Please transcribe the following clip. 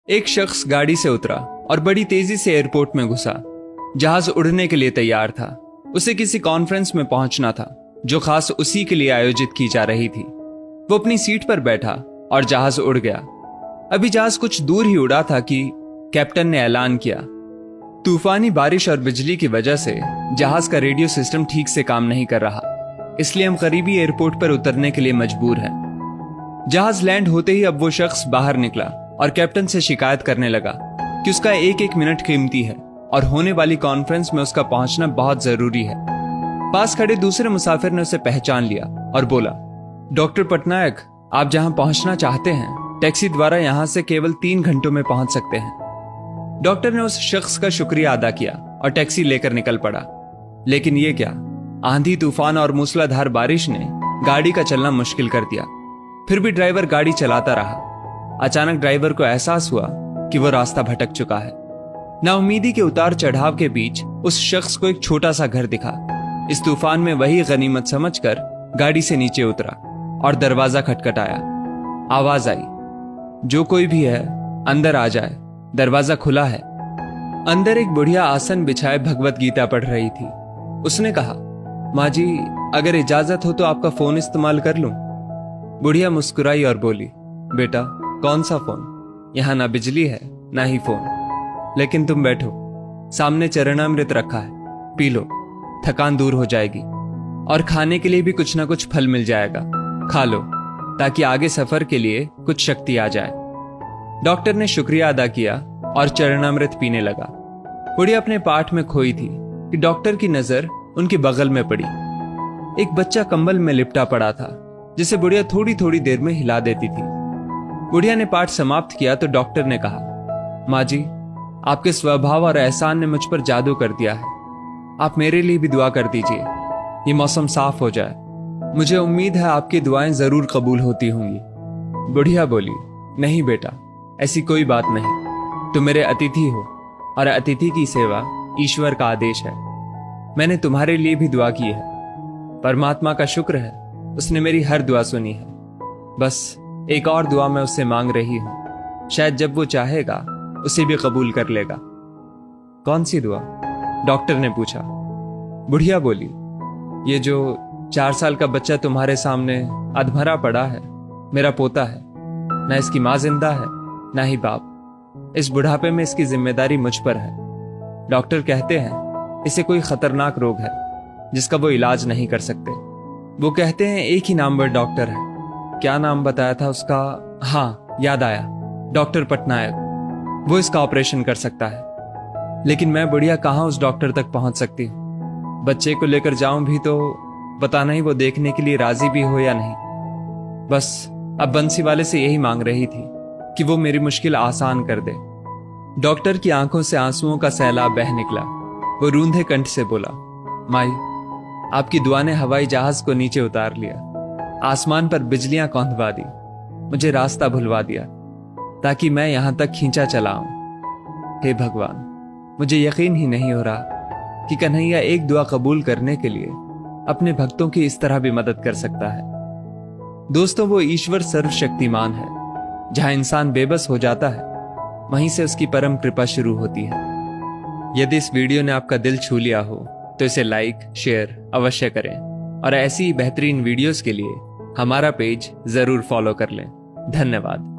एक शख्स गाड़ी से उतरा और बड़ी तेजी से एयरपोर्ट में घुसा। जहाज उड़ने के लिए तैयार था। उसे किसी कॉन्फ्रेंस में पहुंचना था जो खास उसी के लिए आयोजित की जा रही थी। वो अपनी सीट पर बैठा और जहाज उड़ गया। अभी जहाज कुछ दूर ही उड़ा था कि कैप्टन ने ऐलान किया, तूफानी बारिश और बिजली की वजह से जहाज का रेडियो सिस्टम ठीक से काम नहीं कर रहा, इसलिए हम करीबी एयरपोर्ट पर उतरने के लिए मजबूर हैं। जहाज लैंड होते ही अब वो शख्स बाहर निकला और कैप्टन से शिकायत करने लगा कि उसका एक एक मिनट कीमती है और होने वाली कॉन्फ्रेंस में उसका पहुंचना बहुत जरूरी है। पास खड़े दूसरे मुसाफिर ने उसे पहचान लिया और बोला, डॉक्टर पटनायक, आप जहां पहुंचना चाहते हैं टैक्सी द्वारा यहां से केवल 3 घंटों में पहुंच सकते हैं। डॉक्टर ने उस शख्स का शुक्रिया अदा किया और टैक्सी लेकर निकल पड़ा। लेकिन ये क्या, आंधी तूफान और मूसलाधार बारिश ने गाड़ी का चलना मुश्किल कर दिया। फिर भी ड्राइवर गाड़ी चलाता रहा। अचानक ड्राइवर को एहसास हुआ कि वो रास्ता भटक चुका है। नाउमीदी के उतार चढ़ाव के बीच उस शख्स को एक छोटा सा घर दिखा। इस तूफान में वही गनीमत समझकर गाड़ी से नीचे उतरा और दरवाजा खटखटाया। आवाज आई, जो कोई भी है अंदर आ जाए, दरवाजा खुला है। अंदर एक बुढ़िया आसन बिछाए भगवत गीता पढ़ रही थी। उसने कहा, माँ जी, अगर इजाजत हो तो आपका फोन इस्तेमाल कर लूं। बुढ़िया मुस्कुराई और बोली, बेटा, कौन सा फोन? यहां ना बिजली है ना ही फोन। लेकिन तुम बैठो, सामने चरणामृत रखा है, पी लो, थकान दूर हो जाएगी। और खाने के लिए भी कुछ ना कुछ फल मिल जाएगा, खा लो ताकि आगे सफर के लिए कुछ शक्ति आ जाए। डॉक्टर ने शुक्रिया अदा किया और चरणामृत पीने लगा। बुढ़िया अपने पाठ में खोई थी कि डॉक्टर की नजर उनके बगल में पड़ी। एक बच्चा कंबल में लिपटा पड़ा था जिसे बुढ़िया थोड़ी थोड़ी देर में हिला देती थी। बुढ़िया ने पाठ समाप्त किया तो डॉक्टर ने कहा, माँ जी, आपके स्वभाव और एहसान ने मुझ पर जादू कर दिया है। आप मेरे लिए भी दुआ कर दीजिए, ये मौसम साफ हो जाए। मुझे उम्मीद है आपकी दुआएं जरूर कबूल होती होंगी। बुढ़िया बोली, नहीं बेटा, ऐसी कोई बात नहीं। तुम मेरे अतिथि हो और अतिथि की सेवा ईश्वर का आदेश है। मैंने तुम्हारे लिए भी दुआ की है। परमात्मा का शुक्र है, उसने मेरी हर दुआ सुनी है। बस एक और दुआ मैं उससे मांग रही हूं, शायद जब वो चाहेगा उसे भी कबूल कर लेगा। कौन सी दुआ? डॉक्टर ने पूछा। बुढ़िया बोली, ये जो 4 साल का बच्चा तुम्हारे सामने अधमरा पड़ा है, मेरा पोता है। ना इसकी माँ जिंदा है ना ही बाप। इस बुढ़ापे में इसकी जिम्मेदारी मुझ पर है। डॉक्टर कहते हैं इसे कोई खतरनाक रोग है जिसका वो इलाज नहीं कर सकते। वो कहते हैं एक ही नामवर डॉक्टर है। क्या नाम बताया था उसका? हाँ, याद आया, डॉक्टर पटनायक। वो इसका ऑपरेशन कर सकता है। लेकिन मैं बुढ़िया कहाँ उस डॉक्टर तक पहुंच सकती हूँ? बच्चे को लेकर जाऊं भी तो पता नहीं वो देखने के लिए राजी भी हो या नहीं। बस अब बंसी वाले से यही मांग रही थी कि वो मेरी मुश्किल आसान कर दे। डॉक्टर की आंखों से आंसुओं का सैलाब बह निकला। वो रूंधे कंठ से बोला, माई, आपकी दुआ ने हवाई जहाज को नीचे उतार लिया, आसमान पर बिजलियां कौंधवा दी, मुझे रास्ता भुलवा दिया ताकि मैं यहां तक खींचा चला आऊं। हे भगवान, मुझे यकीन ही नहीं हो रहा कि कन्हैया एक दुआ कबूल करने के लिए अपने भक्तों की इस तरह भी मदद कर सकता है। दोस्तों, वो ईश्वर सर्वशक्तिमान है। जहां इंसान बेबस हो जाता है वहीं से उसकी परम कृपा शुरू होती है। यदि इस वीडियो ने आपका दिल छू लिया हो तो इसे लाइक शेयर अवश्य करें और ऐसी ही बेहतरीन वीडियोस के लिए हमारा पेज जरूर फॉलो कर लें। धन्यवाद।